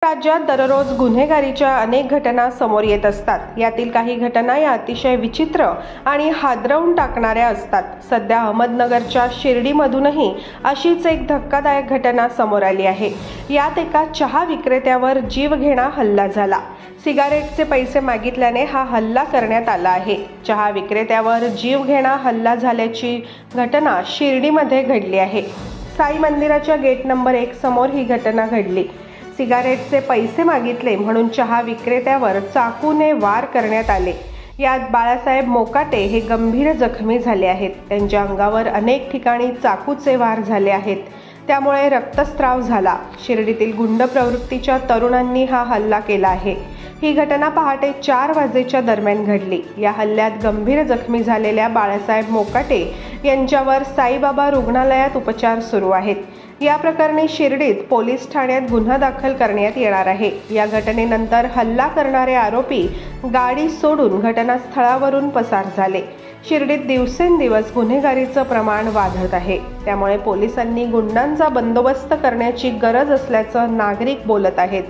राज्यात दररोज गुन्हेगारीच्या अनेक घटना समोर येत असतात। यातील काही घटना या अतिशय विचित्र आणि हादरवून टाकणाऱ्या असतात। सध्या अहमदनगरच्या शिर्डीमधूनही अशीच एक धक्कादायक घटना समोर आली आहे। यात एका चहा विक्रेत्यावर जीवघेणा हल्ला झाला। सिगारेटचे पैसे मागितल्याने हा हल्ला करण्यात आला आहे। चहा विक्रेत्यावर जीवघेणा हल्ला झाल्याची घटना शिर्डीमध्ये घडली आहे। साई मंदिराच्या गेट नंबर 1 समोर ही घटना घडली। सिगारेटचे पैसे मागितले म्हणून चहा विक्रेत्यावर चाकूने वार करण्यात आले। यात बाळासाहेब मोकाटे हे गंभीर जखमी झाले आहेत। त्यांच्या अंगावर अनेक ठिकाणी चाकूचे वार झाले आहेत, त्यामुळे रक्तस्राव झाला। शिर्डीतील गुंड प्रवृत्तीच्या तरुणांनी हा हल्ला केला आहे। ही घटना पहाटे 4 वाजेच्या दरम्यान घडली। या हल्ल्यात गंभीर जखमी झालेल्या बाळासाहेब मोकाटे यांच्यावर साईबाबा रुग्णालयात उपचार सुरू आहेत। या प्रकरणी शिर्डीत पोलीस ठाण्यात गुन्हा दाखल करण्यात येणार आहे। या घटनेनंतर हल्ला करणारे आरोपी गाडी सोडून घटनास्थळावरून पसार झाले। शिर्डीत दिवसेंदिवस गुन्हेगारीचं प्रमाण वाढत आहे, त्यामुळे पोलिसांनी गुंडांचा बंदोबस्त करण्याची गरज असल्याचं नागरिक बोलत आहेत।